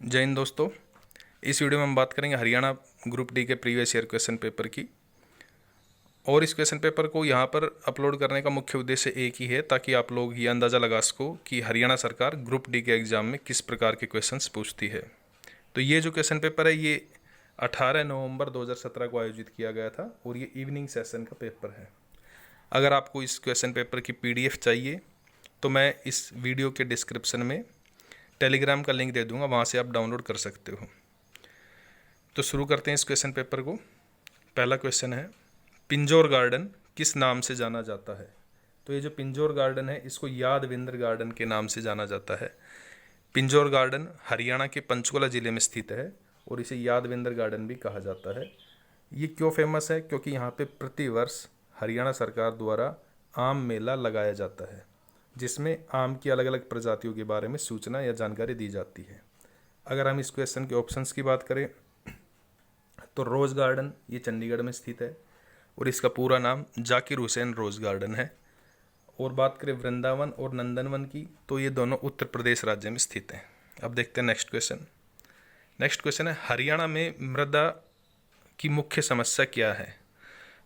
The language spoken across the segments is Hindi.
जय हिंद दोस्तों। इस वीडियो में हम बात करेंगे हरियाणा ग्रुप डी के प्रीवियस ईयर क्वेश्चन पेपर की। और इस क्वेश्चन पेपर को यहाँ पर अपलोड करने का मुख्य उद्देश्य एक ही है, ताकि आप लोग ये अंदाज़ा लगा सको कि हरियाणा सरकार ग्रुप डी के एग्ज़ाम में किस प्रकार के क्वेश्चंस पूछती है। तो ये जो क्वेश्चन पेपर है ये 18 नवंबर 2017 को आयोजित किया गया था और ये इवनिंग सेशन का पेपर है। अगर आपको इस क्वेश्चन पेपर की PDF चाहिए तो मैं इस वीडियो के डिस्क्रिप्शन में टेलीग्राम का लिंक दे दूंगा, वहाँ से आप डाउनलोड कर सकते हो। तो शुरू करते हैं इस क्वेश्चन पेपर को। पहला क्वेश्चन है, पिंजौर गार्डन किस नाम से जाना जाता है। तो ये जो पिंजौर गार्डन है इसको यादविंद्र गार्डन के नाम से जाना जाता है। पिंजौर गार्डन हरियाणा के पंचकुला ज़िले में स्थित है और इसे यादविंद्र गार्डन भी कहा जाता है। ये क्यों फेमस है? क्योंकि यहाँ पे प्रतिवर्ष हरियाणा सरकार द्वारा आम मेला लगाया जाता है, जिसमें आम की अलग अलग प्रजातियों के बारे में सूचना या जानकारी दी जाती है। अगर हम इस क्वेश्चन के ऑप्शंस की बात करें तो रोज़ गार्डन ये चंडीगढ़ में स्थित है और इसका पूरा नाम जाकिर हुसैन रोज़ गार्डन है। और बात करें वृंदावन और नंदनवन की तो ये दोनों उत्तर प्रदेश राज्य में स्थित हैं। अब देखते हैं नेक्स्ट क्वेश्चन। नेक्स्ट क्वेश्चन है, हरियाणा में मृदा की मुख्य समस्या क्या है।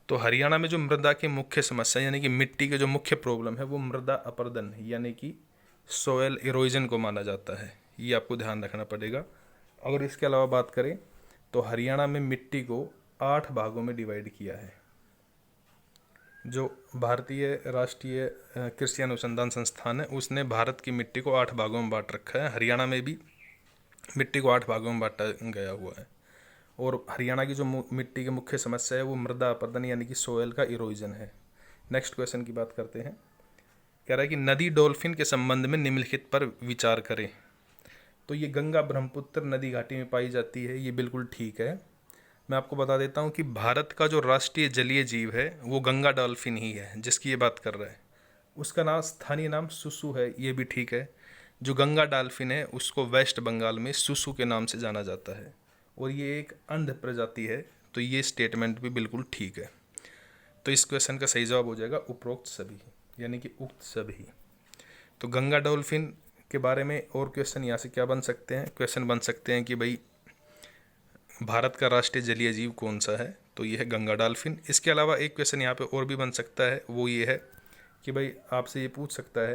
तो हरियाणा में जो मृदा की मुख्य समस्या यानी कि मिट्टी के जो मुख्य प्रॉब्लम है वो मृदा अपरदन यानी कि सोयल इरोजन को माना जाता है। ये आपको ध्यान रखना पड़ेगा। अगर इसके अलावा बात करें तो हरियाणा में मिट्टी को 8 भागों में डिवाइड किया है। जो भारतीय राष्ट्रीय कृषि अनुसंधान संस्थान है उसने भारत की मिट्टी को 8 भागों में बांट रखा है। हरियाणा में भी मिट्टी को 8 भागों में बांटा गया हुआ है। और हरियाणा की जो मिट्टी की मुख्य समस्या है वो मृदा अपरदन यानी कि सोयल का इरोजन है। नेक्स्ट क्वेश्चन की बात करते हैं। कह रहा है कि नदी डॉल्फिन के संबंध में निम्नलिखित पर विचार करें। तो ये गंगा ब्रह्मपुत्र नदी घाटी में पाई जाती है, ये बिल्कुल ठीक है। मैं आपको बता देता हूँ कि भारत का जो राष्ट्रीय जलीय जीव है वो गंगा डॉल्फिन ही है जिसकी ये बात कर रहा है। उसका नाम स्थानीय नाम सुसु है, ये भी ठीक है। जो गंगा डॉल्फिन है उसको वेस्ट बंगाल में सुसु के नाम से जाना जाता है और ये एक अंध प्रजाति है। तो ये स्टेटमेंट भी बिल्कुल ठीक है। तो इस क्वेश्चन का सही जवाब हो जाएगा उपरोक्त सभी यानी कि उक्त सभी। तो गंगा डॉल्फिन के बारे में और क्वेश्चन यहाँ से क्या बन सकते हैं? क्वेश्चन बन सकते हैं कि भाई भारत का राष्ट्रीय जलीय जीव कौन सा है, तो ये है गंगा डॉल्फिन। इसके अलावा एक क्वेश्चन यहाँ पे और भी बन सकता है, वो ये है कि भाई आपसे ये पूछ सकता है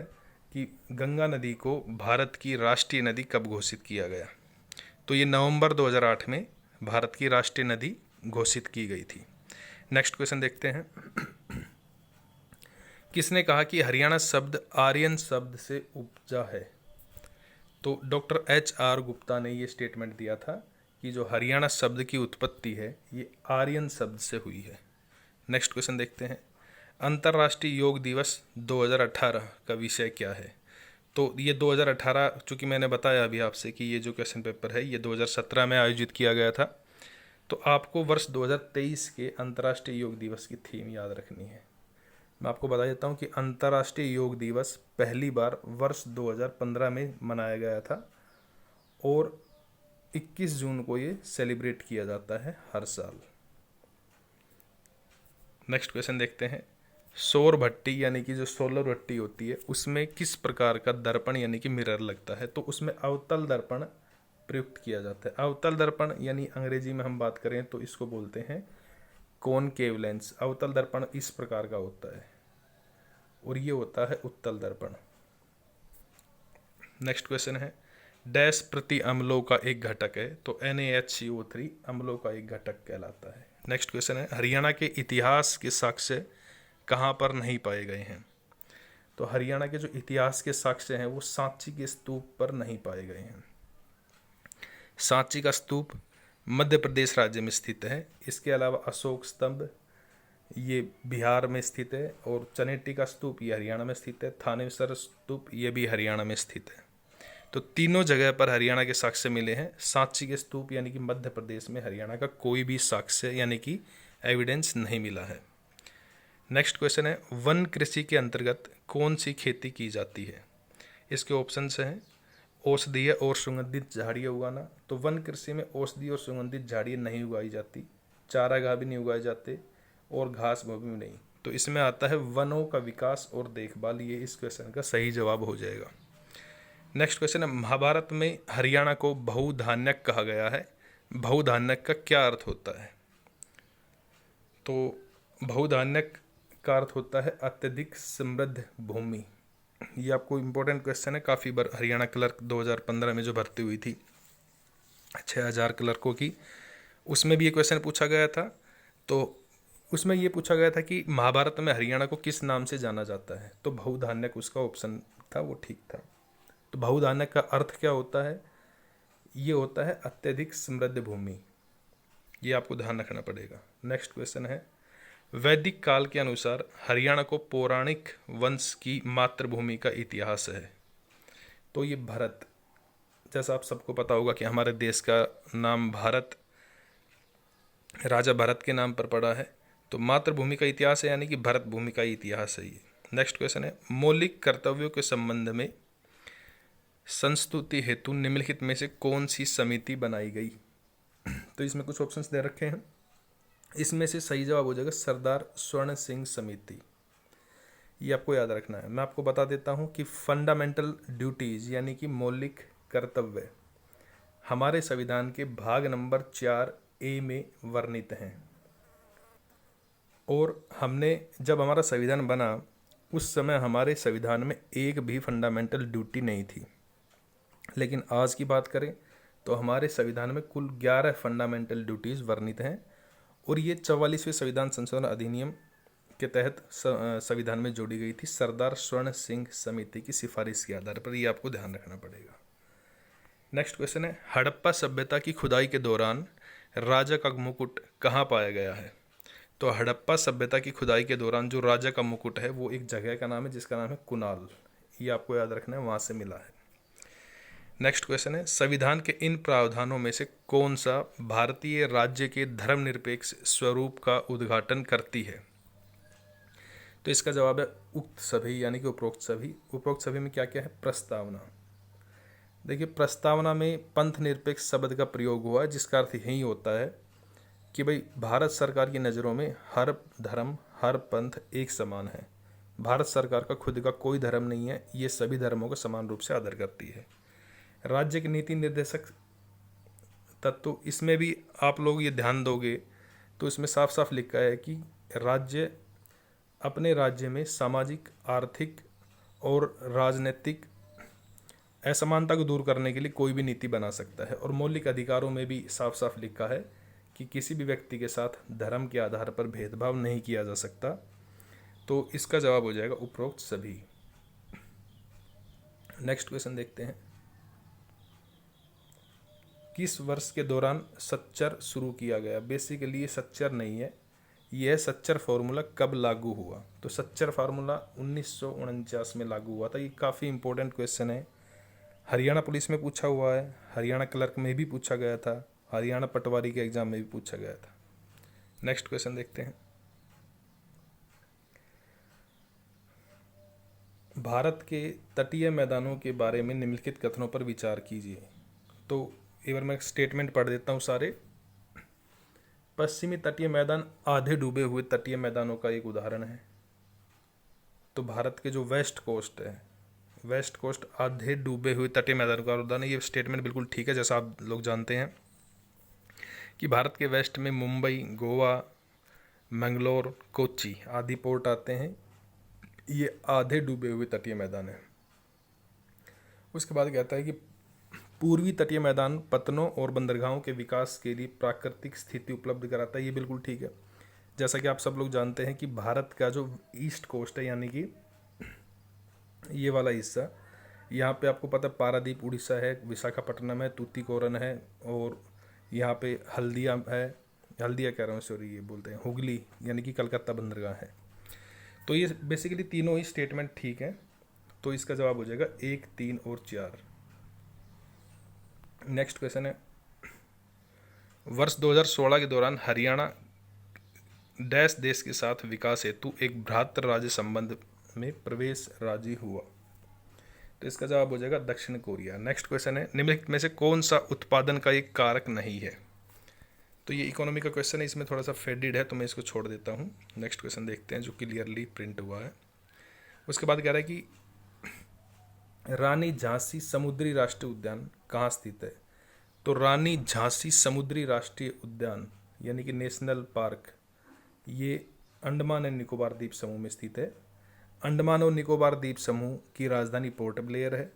कि गंगा नदी को भारत की राष्ट्रीय नदी कब घोषित किया गया। तो ये नवंबर 2008 में भारत की राष्ट्रीय नदी घोषित की गई थी। नेक्स्ट क्वेश्चन देखते हैं। किसने कहा कि हरियाणा शब्द आर्यन शब्द से उपजा है। तो डॉक्टर HR गुप्ता ने ये स्टेटमेंट दिया था कि जो हरियाणा शब्द की उत्पत्ति है ये आर्यन शब्द से हुई है। नेक्स्ट क्वेश्चन देखते हैं। अंतर्राष्ट्रीय योग दिवस 2018 का विषय क्या है। तो ये 2018, चूँकि मैंने बताया अभी आपसे कि ये जो क्वेश्चन पेपर है ये 2017 में आयोजित किया गया था, तो आपको वर्ष 2023 के अंतर्राष्ट्रीय योग दिवस की थीम याद रखनी है। मैं आपको बता देता हूँ कि अंतर्राष्ट्रीय योग दिवस पहली बार वर्ष 2015 में मनाया गया था और 21 जून को ये सेलिब्रेट किया जाता है हर साल। नेक्स्ट क्वेश्चन देखते हैं। सौर भट्टी यानी कि जो सोलर भट्टी होती है उसमें किस प्रकार का दर्पण यानी कि मिरर लगता है। तो उसमें अवतल दर्पण प्रयुक्त किया जाता है। अवतल दर्पण यानी अंग्रेजी में हम बात करें तो इसको बोलते हैं कॉनकेव लेंस। अवतल दर्पण इस प्रकार का होता है और ये होता है उत्तल दर्पण। नेक्स्ट क्वेश्चन है, डैश प्रति अम्लों का एक घटक है। तो NaHCO3 अम्लों का एक घटक कहलाता है। नेक्स्ट क्वेश्चन है, हरियाणा के इतिहास के साक्ष्य कहाँ पर नहीं पाए गए हैं। तो हरियाणा के जो इतिहास के साक्ष्य हैं वो सांची के स्तूप पर नहीं पाए गए हैं। सांची का स्तूप मध्य प्रदेश राज्य में स्थित है। इसके अलावा अशोक स्तंभ ये बिहार में स्थित है और चनेटी का स्तूप ये हरियाणा में स्थित है। थानेसर स्तूप ये भी हरियाणा में स्थित है। तो तीनों जगह पर हरियाणा के साक्ष्य मिले हैं। सांची के स्तूप यानी कि मध्य प्रदेश में हरियाणा का कोई भी साक्ष्य यानी कि एविडेंस नहीं मिला है। नेक्स्ट क्वेश्चन है, वन कृषि के अंतर्गत कौन सी खेती की जाती है। इसके ऑप्शंस हैं औषधीय और सुगंधित झाड़ियाँ उगाना। तो वन कृषि में औषधीय और सुगंधित झाड़ियाँ नहीं उगाई जाती, चारागाह भी नहीं उगाए जाते और घास भूमि में नहीं। तो इसमें आता है वनों का विकास और देखभाल। ये इस क्वेश्चन का सही जवाब हो जाएगा। नेक्स्ट क्वेश्चन है, महाभारत में हरियाणा को बहुधान्यक कहा गया है। बहुधान्यक का क्या अर्थ होता है? तो बहुधान्यक का अर्थ होता है अत्यधिक समृद्ध भूमि। ये आपको इम्पोर्टेंट क्वेश्चन है, काफ़ी बार हरियाणा क्लर्क 2015 में जो भर्ती हुई थी 6000 क्लर्कों की, उसमें भी ये क्वेश्चन पूछा गया था। तो उसमें ये पूछा गया था कि महाभारत में हरियाणा को किस नाम से जाना जाता है, तो बहुधान्यक उसका ऑप्शन था, वो ठीक था। तो बहुधान्यक का अर्थ क्या होता है? ये होता है अत्यधिक समृद्ध भूमि। ये आपको ध्यान रखना पड़ेगा। नेक्स्ट क्वेश्चन है, वैदिक काल के अनुसार हरियाणा को पौराणिक वंश की मातृभूमि का इतिहास है। तो ये भरत, जैसा आप सबको पता होगा कि हमारे देश का नाम भारत राजा भरत के नाम पर पड़ा है, तो मातृभूमि का इतिहास है, यानी कि भरत भूमि का इतिहास है ये। नेक्स्ट क्वेश्चन है, मौलिक कर्तव्यों के संबंध में संस्तुति हेतु निम्नलिखित में से कौन सी समिति बनाई गई? तो इसमें कुछ ऑप्शंस दे रखे हैं, इसमें से सही जवाब हो जाएगा सरदार स्वर्ण सिंह समिति। ये आपको याद रखना है। मैं आपको बता देता हूँ कि फंडामेंटल ड्यूटीज यानी कि मौलिक कर्तव्य हमारे संविधान के भाग नंबर 4A में वर्णित हैं। और हमने जब हमारा संविधान बना उस समय हमारे संविधान में एक भी फंडामेंटल ड्यूटी नहीं थी, लेकिन आज की बात करें तो हमारे संविधान में कुल 11 फंडामेंटल ड्यूटीज़ वर्णित हैं। और ये 44वें संविधान संशोधन अधिनियम के तहत संविधान में जोड़ी गई थी सरदार स्वर्ण सिंह समिति की सिफारिश के आधार पर। ये आपको ध्यान रखना पड़ेगा। नेक्स्ट क्वेश्चन है, हड़प्पा सभ्यता की खुदाई के दौरान राजा का मुकुट कहाँ पाया गया है? तो हड़प्पा सभ्यता की खुदाई के दौरान जो राजा का मुकुट है वो एक जगह का नाम है जिसका नाम है कुनाल। ये आपको याद रखना है, वहाँ से मिला है। नेक्स्ट क्वेश्चन है, संविधान के इन प्रावधानों में से कौन सा भारतीय राज्य के धर्मनिरपेक्ष स्वरूप का उद्घाटन करती है? तो इसका जवाब है उक्त सभी, यानी कि उपरोक्त सभी। उपरोक्त सभी में क्या क्या है? प्रस्तावना। देखिए, प्रस्तावना में पंथ निरपेक्ष शब्द का प्रयोग हुआ है, जिसका अर्थ यही होता है कि भाई भारत सरकार की नज़रों में हर धर्म हर पंथ एक समान है। भारत सरकार का खुद का कोई धर्म नहीं है, ये सभी धर्मों को समान रूप से आदर करती है। राज्य के नीति निर्देशक तत्व, इसमें भी आप लोग ये ध्यान दोगे तो इसमें साफ साफ लिखा है कि राज्य अपने राज्य में सामाजिक, आर्थिक और राजनीतिक असमानता को दूर करने के लिए कोई भी नीति बना सकता है। और मौलिक अधिकारों में भी साफ साफ लिखा है कि किसी भी व्यक्ति के साथ धर्म के आधार पर भेदभाव नहीं किया जा सकता। तो इसका जवाब हो जाएगा उपरोक्त सभी। नेक्स्ट क्वेश्चन देखते हैं, किस वर्ष के दौरान सच्चर शुरू किया गया? बेसिकली ये सच्चर नहीं है, यह सच्चर फार्मूला कब लागू हुआ? तो सच्चर फार्मूला 1949 में लागू हुआ था। ये काफ़ी इंपॉर्टेंट क्वेश्चन है, हरियाणा पुलिस में पूछा हुआ है, हरियाणा क्लर्क में भी पूछा गया था, हरियाणा पटवारी के एग्जाम में भी पूछा गया था। नेक्स्ट क्वेश्चन देखते हैं, भारत के तटीय मैदानों के बारे में निम्नलिखित कथनों पर विचार कीजिए। तो एक बार मैं स्टेटमेंट पढ़ देता हूँ सारे। पश्चिमी तटीय मैदान आधे डूबे हुए तटीय मैदानों का एक उदाहरण है। तो भारत के जो वेस्ट कोस्ट है, वेस्ट कोस्ट आधे डूबे हुए तटीय मैदानों का उदाहरण है। ये स्टेटमेंट बिल्कुल ठीक है। जैसा आप लोग जानते हैं कि भारत के वेस्ट में मुंबई, गोवा, मंगलोर, कोच्चि आदि पोर्ट आते हैं। ये आधे डूबे हुए तटीय मैदान है। उसके बाद कहता है कि पूर्वी तटीय मैदान पतनों और बंदरगाहों के विकास के लिए प्राकृतिक स्थिति उपलब्ध कराता है। ये बिल्कुल ठीक है। जैसा कि आप सब लोग जानते हैं कि भारत का जो ईस्ट कोस्ट है, यानी कि ये वाला हिस्सा, यहाँ पे आपको पता है पारादीप उड़ीसा है, विशाखापट्टनम है, तूतीकोरन है, और यहाँ पे हल्दिया है, हल्दिया कह रहा हूँ सॉरी, ये बोलते हैं हुगली, यानी कि कलकत्ता बंदरगाह है। तो ये बेसिकली तीनों ही स्टेटमेंट ठीक है। तो इसका जवाब हो जाएगा 1, 3 और 4। नेक्स्ट क्वेश्चन है, वर्ष 2016 के दौरान हरियाणा डैश देश के साथ विकास हेतु एक भ्रातृ राज्य संबंध में प्रवेश राजी हुआ? तो इसका जवाब हो जाएगा दक्षिण कोरिया। नेक्स्ट क्वेश्चन है, निम्नलिखित में से कौन सा उत्पादन का एक कारक नहीं है? तो ये इकोनॉमी का क्वेश्चन है, इसमें थोड़ा सा फेडेड है तो मैं इसको छोड़ देता हूँ। नेक्स्ट क्वेश्चन देखते हैं जो क्लियरली प्रिंट हुआ है। उसके बाद कह रहा है कि रानी झांसी समुद्री राष्ट्रीय उद्यान कहाँ स्थित है? तो रानी झांसी समुद्री राष्ट्रीय उद्यान यानी कि नेशनल पार्क, ये अंडमान एंड निकोबार द्वीप समूह में स्थित है। अंडमान और निकोबार द्वीप समूह की राजधानी पोर्ट ब्लेयर है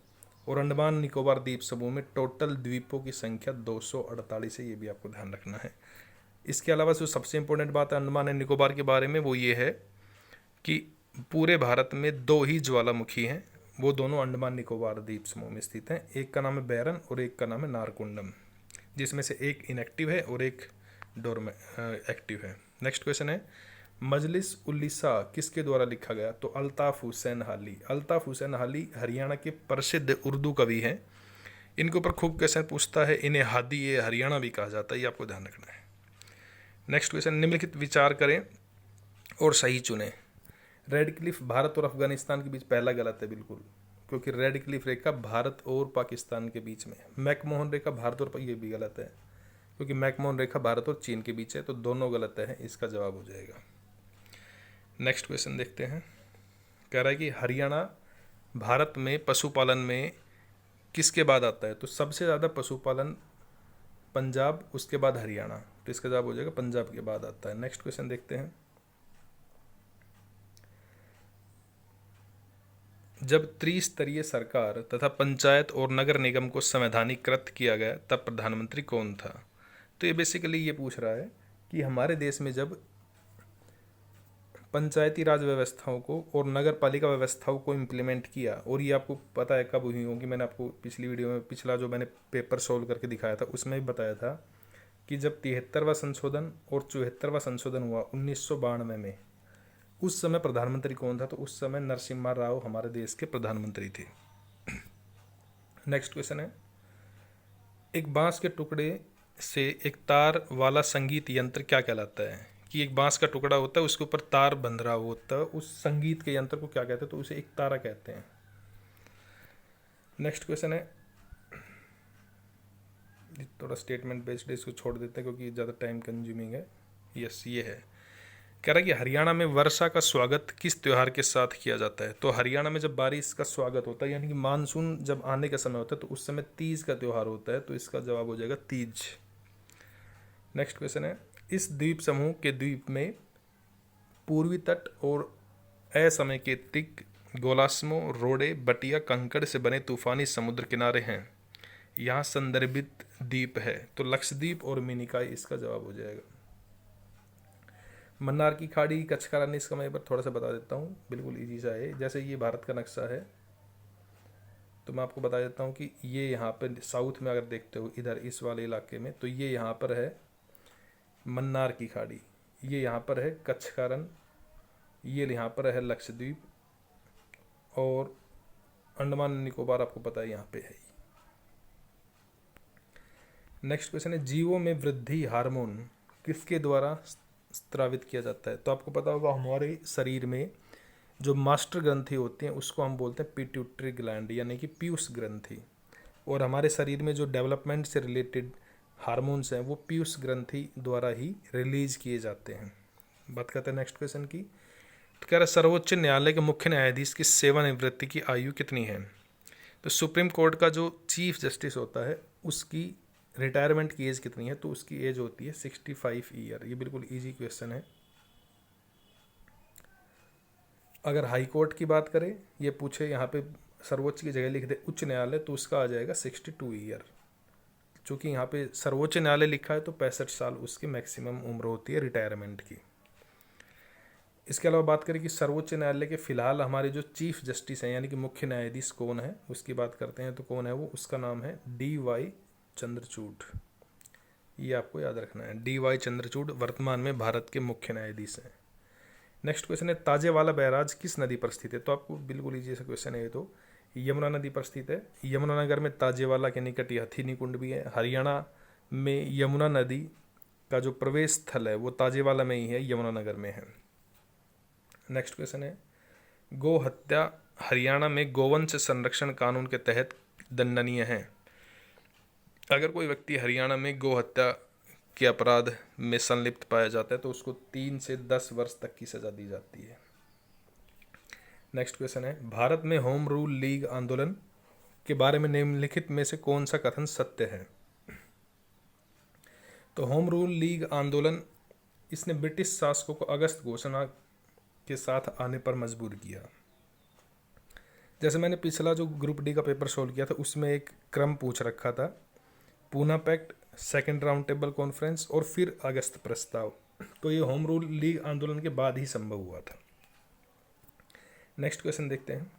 और अंडमान निकोबार द्वीप समूह में टोटल द्वीपों की संख्या 248 है, ये भी आपको ध्यान रखना है। इसके अलावा जो सबसे इंपॉर्टेंट बात है अंडमान एंड निकोबार के बारे में वो ये है कि पूरे भारत में 2 ही ज्वालामुखी हैं, वो दोनों अंडमान निकोबार द्वीप समूह में स्थित हैं। एक का नाम है बैरन और एक का नाम है नारकुंडम, जिसमें से एक इनएक्टिव है और एक एक्टिव है। नेक्स्ट क्वेश्चन है, मजलिस उल्लिसा किसके द्वारा लिखा गया? तो अल्ताफ हुसैन हाली। अल्ताफ हुसैन हाली हरियाणा के प्रसिद्ध उर्दू कवि हैं। इनके ऊपर खूब क्वेश्चन पूछता है, इन्हें हादी ए हरियाणा भी कहा जाता है, ये आपको ध्यान रखना है। नेक्स्ट क्वेश्चन, निम्नलिखित विचार करें और सही चुनें। रेड क्लिफ भारत और अफगानिस्तान के बीच, पहला गलत है बिल्कुल, क्योंकि रेड क्लिफ रेखा भारत और पाकिस्तान के बीच में। मैकमोहन रेखा भारत और, ये भी गलत है क्योंकि मैकमोहन रेखा भारत और चीन के बीच है, तो दोनों गलत है, इसका जवाब हो जाएगा। नेक्स्ट क्वेश्चन देखते हैं, कह रहा है कि हरियाणा भारत में पशुपालन में किसके बाद आता है? तो सबसे ज़्यादा पशुपालन पंजाब, उसके बाद हरियाणा, तो इसका जवाब हो जाएगा पंजाब के बाद आता है। नेक्स्ट क्वेश्चन देखते हैं, जब त्रिस्तरीय सरकार तथा पंचायत और नगर निगम को संवैधानिकृत किया गया तब प्रधानमंत्री कौन था? तो ये बेसिकली ये पूछ रहा है कि हमारे देश में जब पंचायती राज व्यवस्थाओं को और नगर पालिका व्यवस्थाओं को इम्प्लीमेंट किया, और ये आपको पता है कब हुई होगी, मैंने आपको पिछली वीडियो में, पिछला जो मैंने पेपर सोल्व करके दिखाया था उसमें भी बताया था कि जब 73वां संशोधन और 74वां संशोधन हुआ 1992 में, उस समय प्रधानमंत्री कौन था? तो उस समय नरसिम्हा राव हमारे देश के प्रधानमंत्री थे। नेक्स्ट क्वेश्चन है, एक बांस के टुकड़े से एक तार वाला संगीत यंत्र क्या कहलाता है? कि एक बांस का टुकड़ा होता है, उसके ऊपर तार बंध रहा होता है, उस संगीत के यंत्र को क्या कहते हैं? तो उसे एक तारा कहते हैं। नेक्स्ट क्वेश्चन है, थोड़ा स्टेटमेंट बेस्ड, इसको छोड़ देते हैं क्योंकि ज़्यादा टाइम कंज्यूमिंग है। यस, ये है, कह रहा है कि हरियाणा में वर्षा का स्वागत किस त्यौहार के साथ किया जाता है? तो हरियाणा में जब बारिश का स्वागत होता है, यानी कि मानसून जब आने का समय होता है, तो उस समय तीज का त्यौहार होता है, तो इसका जवाब हो जाएगा तीज। नेक्स्ट क्वेश्चन है, इस द्वीप समूह के द्वीप में पूर्वी तट और असमेकित गोलास्मो, रोडे, बटिया, कंकड़ से बने तूफानी समुद्र किनारे हैं। यहाँ संदर्भित द्वीप है, तो लक्षद्वीप और मिनिकॉय इसका जवाब हो जाएगा। मन्नार की खाड़ी, कच्छ का रण, इसका मैं एक बार थोड़ा सा बता देता हूँ, बिल्कुल इजी सा है। जैसे ये भारत का नक्शा है, तो मैं आपको बता देता हूँ कि ये यहाँ पे साउथ में अगर देखते हो, इधर इस वाले इलाके में, तो ये यहाँ पर है मन्नार की खाड़ी, ये यहाँ पर है कच्छ का रण, ये यहाँ पर है लक्षद्वीप, और अंडमान निकोबार आपको पता है यहाँ पे है। नेक्स्ट क्वेश्चन है, जीवों में वृद्धि हार्मोन किसके द्वारा स्रावित किया जाता है? तो आपको पता होगा हमारे शरीर में जो मास्टर ग्रंथि होती हैं उसको हम बोलते हैं पिट्यूटरी ग्लैंड, यानी कि पीयूष ग्रंथि, और हमारे शरीर में जो डेवलपमेंट से रिलेटेड हार्मोन्स हैं वो पीयूष ग्रंथि द्वारा ही रिलीज किए जाते हैं। बात करते हैं नेक्स्ट क्वेश्चन की, तो कह रहा है सर्वोच्च न्यायालय के मुख्य न्यायाधीश की सेवानिवृत्ति की आयु कितनी है? तो सुप्रीम कोर्ट का जो चीफ जस्टिस होता है उसकी रिटायरमेंट की एज कितनी है? तो उसकी एज होती है 65 ईयर। ये बिल्कुल इजी क्वेश्चन है। अगर हाई कोर्ट की बात करें, ये पूछे यहाँ पे सर्वोच्च की जगह लिख दे उच्च न्यायालय, तो उसका आ जाएगा 62 ईयर। चूँकि यहाँ पे सर्वोच्च न्यायालय लिखा है तो 65 साल उसकी मैक्सिमम उम्र होती है रिटायरमेंट की। इसके अलावा बात करें कि सर्वोच्च न्यायालय के फिलहाल हमारे जो चीफ जस्टिस हैं यानी कि मुख्य न्यायाधीश कौन है, उसकी बात करते हैं, तो कौन है वो? उसका नाम है DY चंद्रचूड़। ये आपको याद रखना है, DY चंद्रचूड़ वर्तमान में भारत के मुख्य न्यायाधीश हैं। नेक्स्ट क्वेश्चन है, ताजेवाला बैराज किस नदी पर स्थित है? तो आपको बिल्कुल इजी सा क्वेश्चन है ये, तो यमुना नदी पर स्थित है। यमुनानगर में ताजेवाला के निकट हथिनी कुंड भी है। हरियाणा में यमुना नदी का जो प्रवेश स्थल है वो ताजेवाला में ही है, यमुनानगर में है। नेक्स्ट क्वेश्चन है, गौ हत्या हरियाणा में गोवंश संरक्षण कानून के तहत दंडनीय है। अगर कोई व्यक्ति हरियाणा में गौ हत्या के अपराध में संलिप्त पाया जाता है तो उसको 3 से 10 वर्ष तक की सजा दी जाती है। नेक्स्ट क्वेश्चन है, भारत में होम रूल लीग आंदोलन के बारे में निम्नलिखित में से कौन सा कथन सत्य है? तो होम रूल लीग आंदोलन, इसने ब्रिटिश शासकों को अगस्त घोषणा के साथ आने पर मजबूर किया। जैसे मैंने पिछला जो ग्रुप डी का पेपर सोल्व किया था उसमें एक क्रम पूछ रखा था, Poona pact, second round table conference और फिर अगस्त प्रस्ताव। तो ये होम रूल लीग आंदोलन के बाद ही संभव हुआ था। नेक्स्ट क्वेश्चन देखते हैं।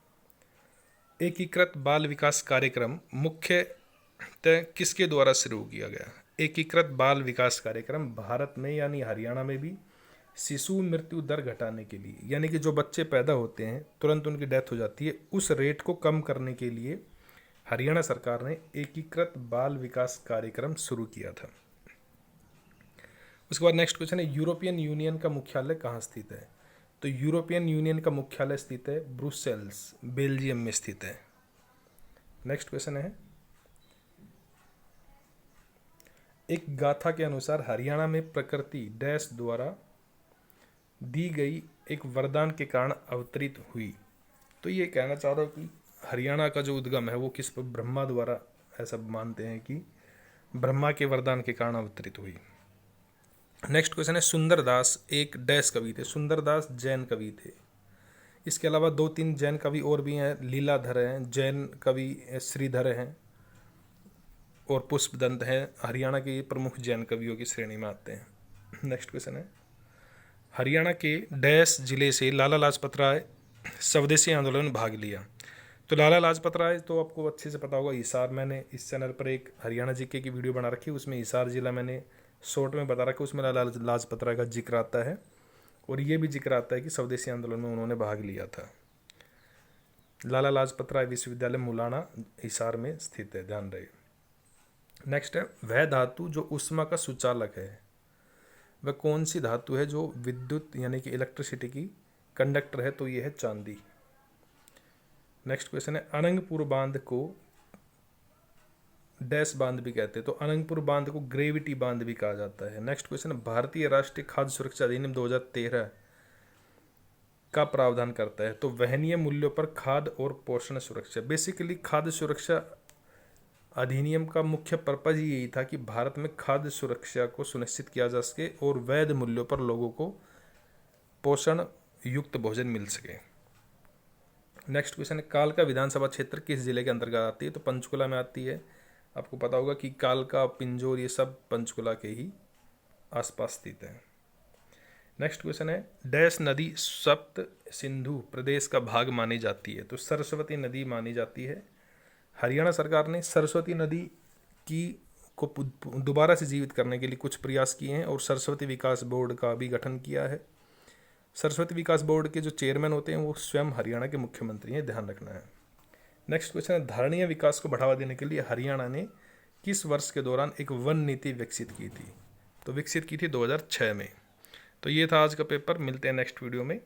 एकीकृत बाल विकास कार्यक्रम मुख्यतः किसके द्वारा शुरू किया गया? एकीकृत बाल विकास कार्यक्रम भारत में यानी हरियाणा में भी शिशु मृत्यु दर घटाने के लिए, यानी कि जो बच्चे पैदा होते हैं तुरंत उनकी डेथ हो जाती है, उस रेट को कम करने के लिए हरियाणा सरकार ने एकीकृत बाल विकास कार्यक्रम शुरू किया था। उसके बाद नेक्स्ट क्वेश्चन है, यूरोपियन यूनियन का मुख्यालय कहाँ स्थित है? तो यूरोपियन यूनियन का मुख्यालय स्थित है ब्रुसेल्स, बेल्जियम में स्थित है। नेक्स्ट क्वेश्चन है, एक गाथा के अनुसार हरियाणा में प्रकृति डैश द्वारा दी गई एक वरदान के कारण अवतरित हुई। तो ये कहना चाह रहा हूँ कि हरियाणा का जो उद्गम है वो किस पर? ब्रह्मा द्वारा, ऐसा मानते हैं कि ब्रह्मा के वरदान के कारण अवतरित हुई। नेक्स्ट क्वेश्चन है, सुंदरदास एक डैश कवि थे? सुंदरदास जैन कवि थे। इसके अलावा 2-3 जैन कवि और भी हैं, लीलाधर हैं, जैन कवि श्रीधर हैं और पुष्पदंत हैं। हरियाणा के प्रमुख जैन कवियों की श्रेणी में आते हैं। नेक्स्ट क्वेश्चन है, हरियाणा के डैश जिले से लाला लाजपत राय स्वदेशी आंदोलन में भाग लिया? तो लाला लाजपत राय तो आपको अच्छे से पता होगा, हिसार, मैंने इस चैनल पर एक हरियाणा जीके की वीडियो बना रखी है, उसमें हिसार जिला मैंने शॉर्ट में बता रखा है, उसमें लाला लाजपत राय का जिक्र आता है और ये भी जिक्र आता है कि स्वदेशी आंदोलन में उन्होंने भाग लिया था। लाला लाजपत राय विश्वविद्यालय मुलाना हिसार में स्थित है, ध्यान रहे। नेक्स्ट है, वह धातु जो ऊष्मा का सुचालक है वह कौन सी धातु है जो विद्युत यानी कि इलेक्ट्रिसिटी की कंडक्टर है? तो ये है चांदी। नेक्स्ट क्वेश्चन है, अनंगपुर बांध को डैश बांध भी कहते हैं? तो अनंगपुर बांध को ग्रेविटी बांध भी कहा जाता है। नेक्स्ट क्वेश्चन है, भारतीय राष्ट्रीय खाद्य सुरक्षा अधिनियम 2013 का प्रावधान करता है? तो वहनीय मूल्यों पर खाद्य और पोषण सुरक्षा। बेसिकली खाद्य सुरक्षा अधिनियम का मुख्य पर्पज यही था कि भारत में खाद्य सुरक्षा को सुनिश्चित किया जा सके और वैध मूल्यों पर लोगों को पोषण युक्त भोजन मिल सके। नेक्स्ट क्वेश्चन है, कालका विधानसभा क्षेत्र किस जिले के अंतर्गत आती है? तो पंचकुला में आती है। आपको पता होगा कि कालका, पिंजौर ये सब पंचकुला के ही आसपास स्थित है। नेक्स्ट क्वेश्चन है, डैश नदी सप्त सिंधु प्रदेश का भाग मानी जाती है? तो सरस्वती नदी मानी जाती है। हरियाणा सरकार ने सरस्वती नदी की को दोबारा से जीवित करने के लिए कुछ प्रयास किए हैं और सरस्वती विकास बोर्ड का भी गठन किया है। सरस्वती विकास बोर्ड के जो चेयरमैन होते हैं वो स्वयं हरियाणा के मुख्यमंत्री हैं, ध्यान रखना है। नेक्स्ट क्वेश्चन है, धारणीय विकास को बढ़ावा देने के लिए हरियाणा ने किस वर्ष के दौरान एक वन नीति विकसित की थी? तो विकसित की थी 2006 में। तो ये था आज का पेपर, मिलते हैं नेक्स्ट वीडियो में,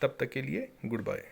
तब तक के लिए गुड बाय।